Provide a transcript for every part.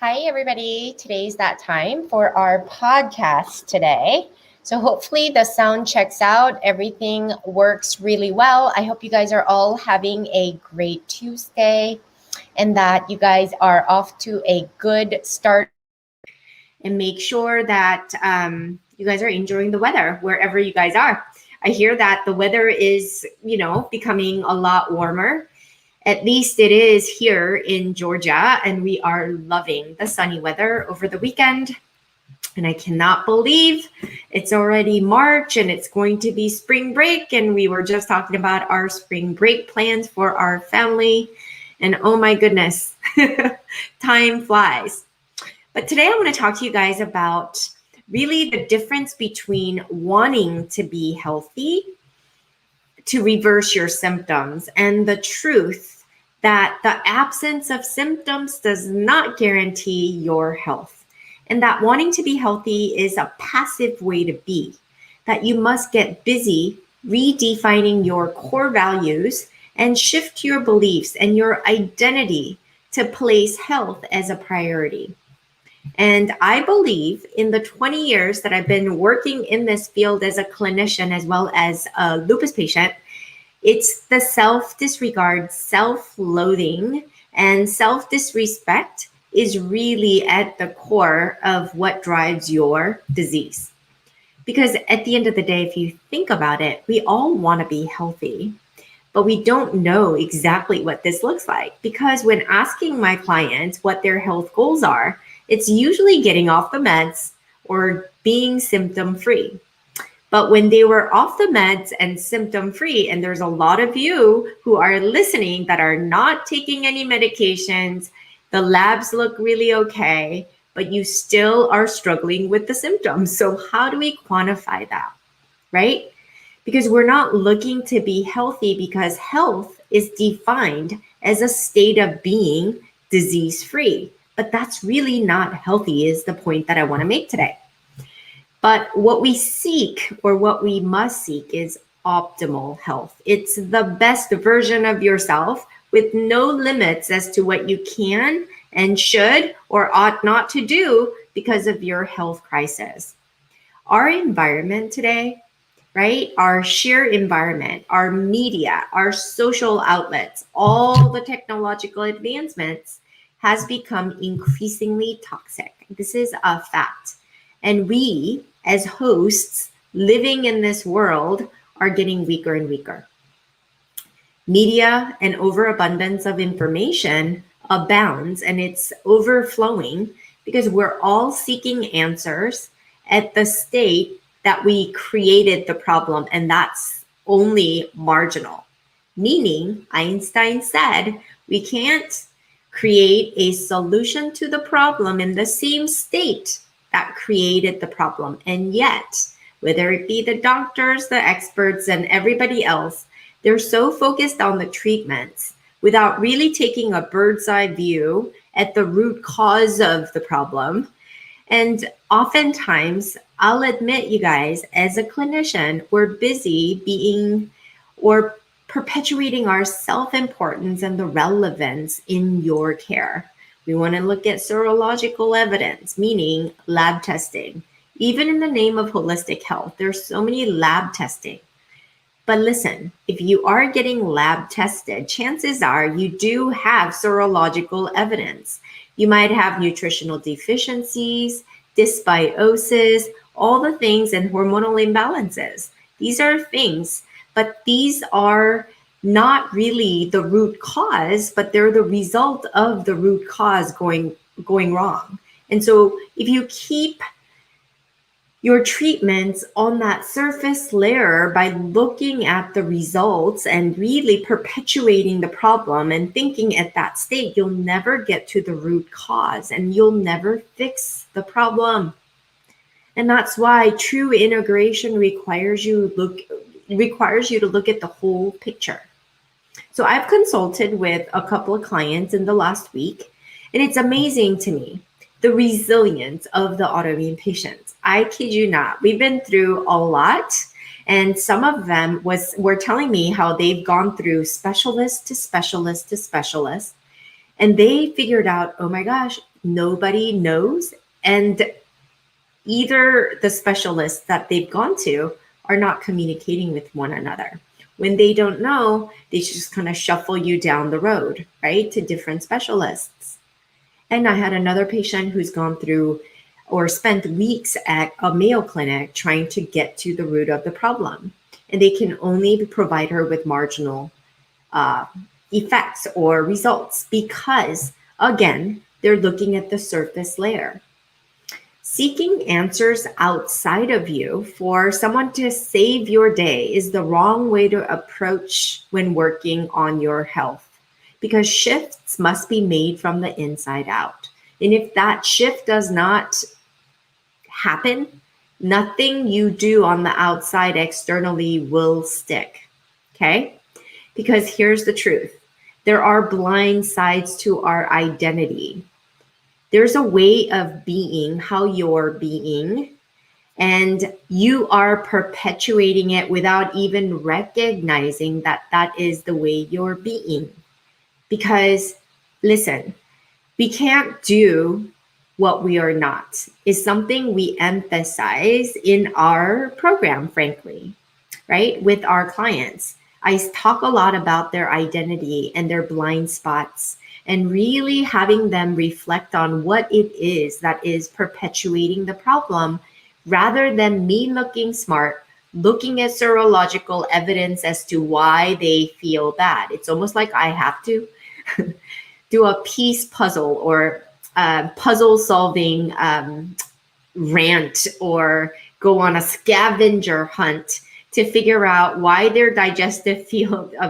Hi, everybody. Today's that time for our podcast today. So, hopefully, the sound checks out. Everything works really well. I hope you guys are all having a great Tuesday and that you guys are off to a good start. And make sure that you guys are enjoying the weather wherever you guys are. I hear that the weather is, becoming a lot warmer. At least it is here in Georgia, and we are loving the sunny weather over the weekend. And I cannot believe it's already March and it's going to be spring break. And we were just talking about our spring break plans for our family. And oh my goodness, time flies. But today I want to talk to you guys about really the difference between wanting to be healthy to reverse your symptoms and the truth that the absence of symptoms does not guarantee your health, and that wanting to be healthy is a passive way to be, that you must get busy redefining your core values and shift your beliefs and your identity to place health as a priority. And I believe in the 20 years that I've been working in this field as a clinician as well as a lupus patient, it's the self-disregard, self-loathing, and self-disrespect is really at the core of what drives your disease. Because at the end of the day, if you think about it, we all want to be healthy, but we don't know exactly what this looks like. Because when asking my clients what their health goals are, it's usually getting off the meds or being symptom-free. But when they were off the meds and symptom-free, and there's a lot of you who are listening that are not taking any medications, the labs look really okay, but you still are struggling with the symptoms. So how do we quantify that, right? Because we're not looking to be healthy, because health is defined as a state of being disease-free. But that's really not healthy, is the point that I want to make today. But what we seek, or what we must seek, is optimal health. It's the best version of yourself with no limits as to what you can and should or ought not to do because of your health crisis. Our environment today, right? Our sheer environment, our media, our social outlets, all the technological advancements has become increasingly toxic. This is a fact. And we, as hosts living in this world, are getting weaker and weaker. Media and overabundance of information abounds, and it's overflowing because we're all seeking answers at the state that we created the problem, and that's only marginal. Meaning, Einstein said, we can't create a solution to the problem in the same state that created the problem. And yet, whether it be the doctors, the experts, and everybody else, they're so focused on the treatments without really taking a bird's eye view at the root cause of the problem. And oftentimes, I'll admit, you guys, as a clinician, we're busy being or perpetuating our self-importance and the relevance in your care. We want to look at serological evidence, meaning lab testing. Even in the name of holistic health, there's so many lab testing. But listen, if you are getting lab tested, chances are you do have serological evidence. You might have nutritional deficiencies, dysbiosis, all the things, and hormonal imbalances. These are things, but these are not really the root cause, but they're the result of the root cause going wrong. And so if you keep your treatments on that surface layer by looking at the results and really perpetuating the problem and thinking at that state, you'll never get to the root cause and you'll never fix the problem. And that's why true integration requires you to look at the whole picture. So I've consulted with a couple of clients in the last week, and it's amazing to me, the resilience of the autoimmune patients. I kid you not, we've been through a lot, and some of them were telling me how they've gone through specialist to specialist to specialist, and they figured out, oh my gosh, nobody knows. And either the specialists that they've gone to are not communicating with one another. When they don't know, they just kind of shuffle you down the road, right, to different specialists. And I had another patient who's gone through or spent weeks at a Mayo Clinic trying to get to the root of the problem. And they can only provide her with marginal effects or results because, again, they're looking at the surface layer. Seeking answers outside of you for someone to save your day is the wrong way to approach when working on your health, because shifts must be made from the inside out. And if that shift does not happen, nothing you do on the outside externally will stick, okay? Because here's the truth. There are blind sides to our identity. There's a way of being, how you're being, and you are perpetuating it without even recognizing that that is the way you're being. Because, listen, we can't do what we are not is something we emphasize in our program, frankly, right? With our clients. I talk a lot about their identity and their blind spots and really having them reflect on what it is that is perpetuating the problem rather than me looking smart, looking at serological evidence as to why they feel bad. It's almost like I have to do a piece puzzle or puzzle solving rant or go on a scavenger hunt to figure out why their digestive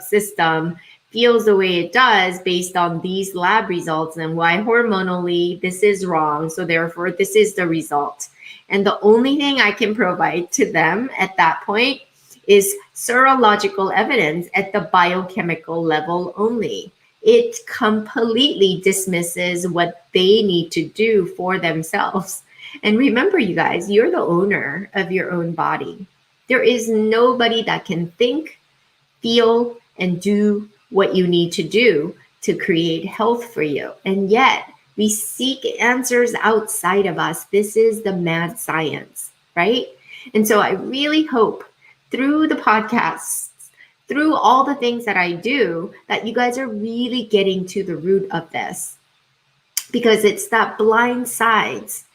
system feels the way it does based on these lab results and why hormonally this is wrong. So therefore, this is the result. And the only thing I can provide to them at that point is serological evidence at the biochemical level only. It completely dismisses what they need to do for themselves. And remember, you guys, you're the owner of your own body. There is nobody that can think, feel, and do what you need to do to create health for you. And yet, we seek answers outside of us. This is the mad science, right? And so I really hope through the podcasts, through all the things that I do, that you guys are really getting to the root of this, because it's that blind sides,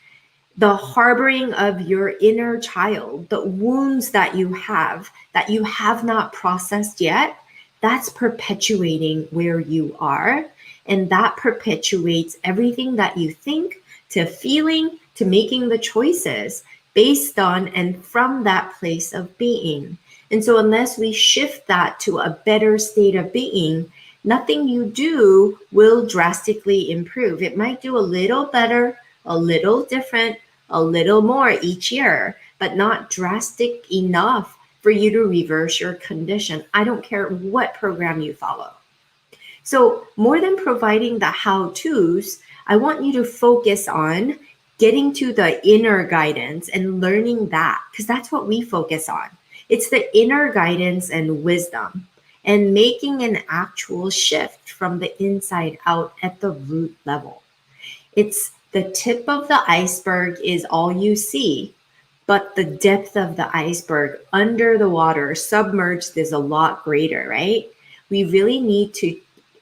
the harboring of your inner child, the wounds that you have not processed yet, that's perpetuating where you are. And that perpetuates everything that you think, to feeling, to making the choices based on and from that place of being. And so unless we shift that to a better state of being, nothing you do will drastically improve. It might do a little better, a little different, a little more each year, but not drastic enough for you to reverse your condition. I don't care what program you follow. So more than providing the how-tos, I want you to focus on getting to the inner guidance and learning that, because that's what we focus on. It's the inner guidance and wisdom and making an actual shift from the inside out at the root level. It's the tip of the iceberg is all you see, but the depth of the iceberg under the water, submerged, is a lot greater, right? We really need to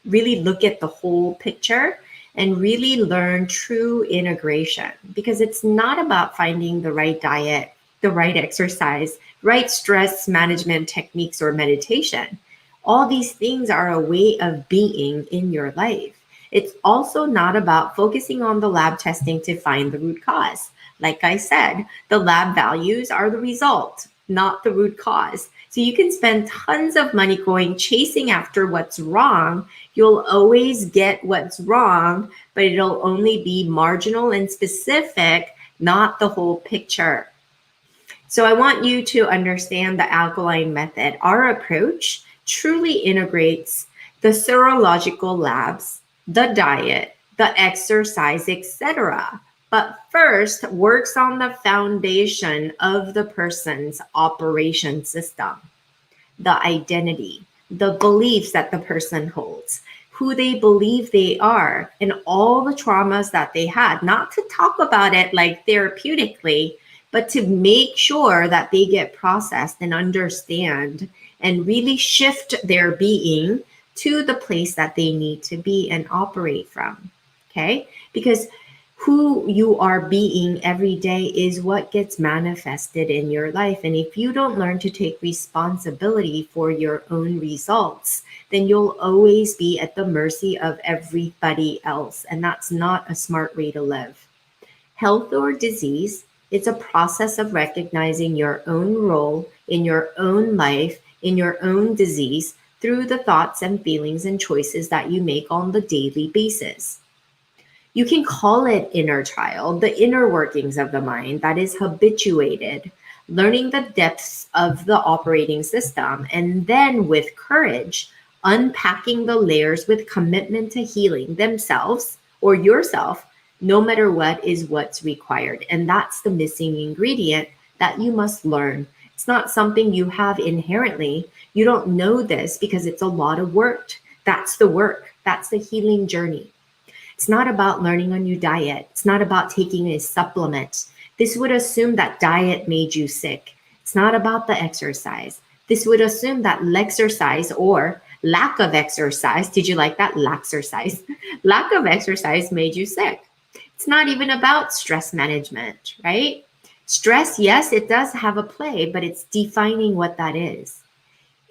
really look at the whole picture and really learn true integration, because it's not about finding the right diet, the right exercise, right stress management techniques or meditation. All these things are a way of being in your life. It's also not about focusing on the lab testing to find the root cause. Like I said, the lab values are the result, not the root cause. So you can spend tons of money chasing after what's wrong. You'll always get what's wrong, but it'll only be marginal and specific, not the whole picture. So I want you to understand the alkaline method. Our approach truly integrates the serological labs, the diet, the exercise, etc. But first works on the foundation of the person's operation system, the identity, the beliefs that the person holds, who they believe they are, and all the traumas that they had, not to talk about it like therapeutically, but to make sure that they get processed and understand and really shift their being to the place that they need to be and operate from. Okay? Because who you are being every day is what gets manifested in your life. And if you don't learn to take responsibility for your own results, then you'll always be at the mercy of everybody else. And that's not a smart way to live. Health or disease, it's a process of recognizing your own role in your own life, in your own disease, through the thoughts and feelings and choices that you make on the daily basis. You can call it inner child, the inner workings of the mind that is habituated, learning the depths of the operating system, and then with courage, unpacking the layers with commitment to healing themselves or yourself, no matter what is what's required. And that's the missing ingredient that you must learn. It's not something you have inherently. You don't know this because it's a lot of work. That's the work. That's the healing journey. It's not about learning a new diet. It's not about taking a supplement. This would assume that diet made you sick. It's not about the exercise. This would assume that exercise or lack of exercise, did you like that? Laxercise. Lack of exercise made you sick. It's not even about stress management, right? Stress, yes, it does have a play, but it's defining what that is.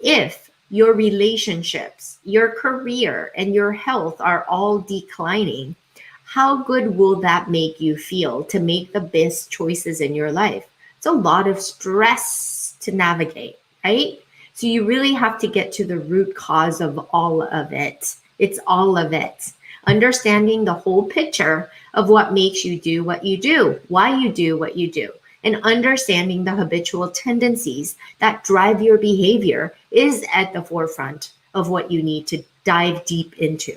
If your relationships, your career, and your health are all declining, how good will that make you feel to make the best choices in your life? It's a lot of stress to navigate, right? So you really have to get to the root cause of all of it. It's all of it. Understanding the whole picture of what makes you do what you do, why you do what you do, and understanding the habitual tendencies that drive your behavior is at the forefront of what you need to dive deep into.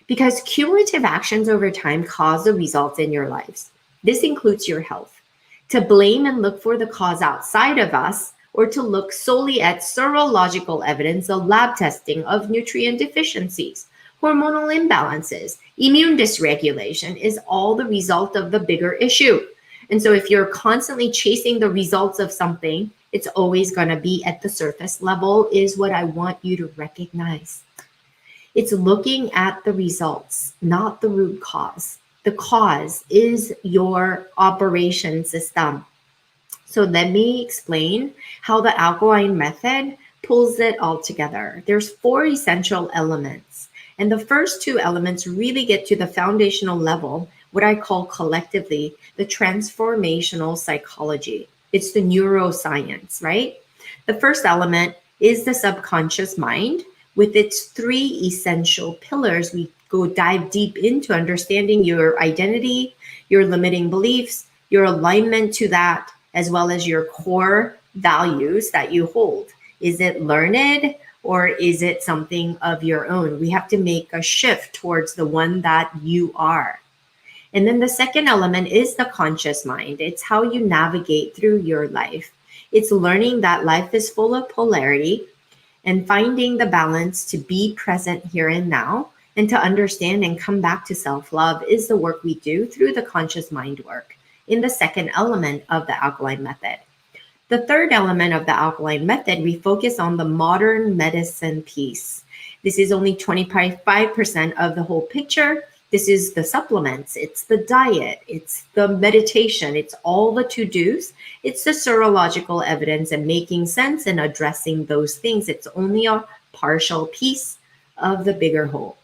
Because cumulative actions over time cause the results in your lives. This includes your health. To blame and look for the cause outside of us, or to look solely at serological evidence of lab testing of nutrient deficiencies, hormonal imbalances, immune dysregulation is all the result of the bigger issue. And so if you're constantly chasing the results of something, it's always going to be at the surface level, is what I want you to recognize. It's looking at the results, not the root cause. The cause is your operation system. So let me explain how the alkaline method pulls it all together. There's 4 essential elements. And the first 2 elements really get to the foundational level, what I call collectively the transformational psychology. It's the neuroscience, right? The first element is the subconscious mind with its 3 essential pillars. We go dive deep into understanding your identity, your limiting beliefs, your alignment to that, as well as your core values that you hold. Is it learned or is it something of your own? We have to make a shift towards the one that you are. And then the second element is the conscious mind. It's how you navigate through your life. It's learning that life is full of polarity and finding the balance to be present here and now and to understand and come back to self-love is the work we do through the conscious mind work in the second element of the alkaline method. The third element of the alkaline method, we focus on the modern medicine piece. This is only 25% of the whole picture. This is the supplements, it's the diet, it's the meditation, it's all the to-dos. It's the serological evidence and making sense and addressing those things. It's only a partial piece of the bigger whole.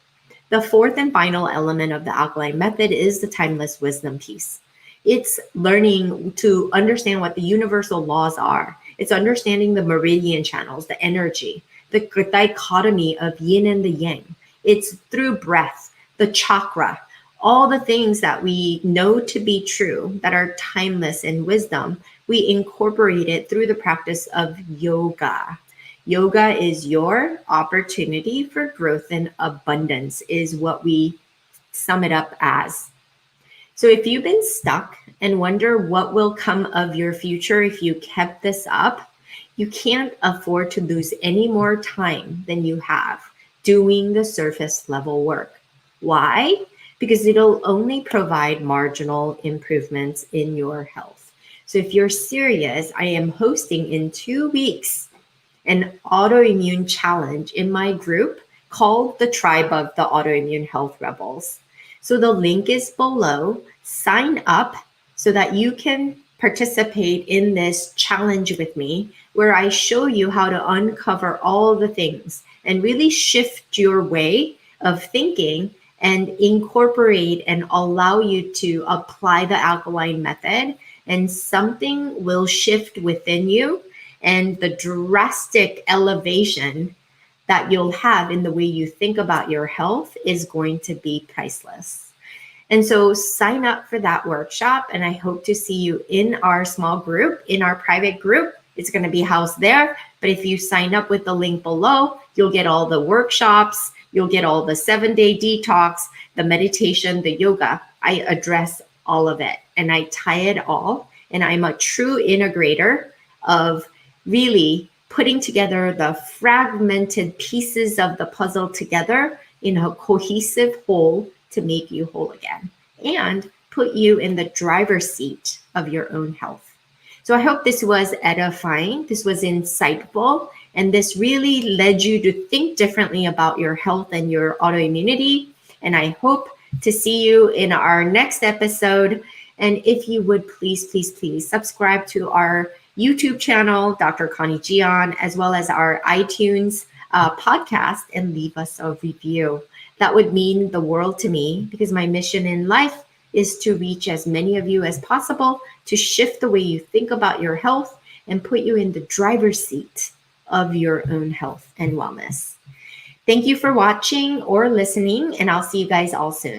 The fourth and final element of the alkaline method is the timeless wisdom piece. It's learning to understand what the universal laws are. It's understanding the meridian channels, the energy, the dichotomy of yin and the yang. It's through breath, the chakra, all the things that we know to be true that are timeless in wisdom, we incorporate it through the practice of yoga. Yoga is your opportunity for growth and abundance, is what we sum it up as. So if you've been stuck and wonder what will come of your future if you kept this up, you can't afford to lose any more time than you have. doing the surface level work. Why? Because it'll only provide marginal improvements in your health. So if you're serious, I am hosting in 2 weeks an autoimmune challenge in my group called the Tribe of the Autoimmune Health Rebels. So the link is below. Sign up so that you can participate in this challenge with me, where I show you how to uncover all the things and really shift your way of thinking and incorporate and allow you to apply the alkaline method, and something will shift within you, and the drastic elevation that you'll have in the way you think about your health is going to be priceless. And so sign up for that workshop, and I hope to see you in our small group, in our private group. It's going to be housed there. But if you sign up with the link below, you'll get all the workshops, you'll get all the 7-day detox, the meditation, the yoga. I address all of it and I tie it all. And I'm a true integrator of really putting together the fragmented pieces of the puzzle together in a cohesive whole to make you whole again and put you in the driver's seat of your own health. So I hope this was edifying, this was insightful, and this really led you to think differently about your health and your autoimmunity. And I hope to see you in our next episode. And if you would please, please, please subscribe to our YouTube channel, Dr. Connie Gian, as well as our iTunes podcast, and leave us a review. That would mean the world to me, because my mission in life is to reach as many of you as possible, to shift the way you think about your health and put you in the driver's seat of your own health and wellness. Thank you for watching or listening, and I'll see you guys all soon.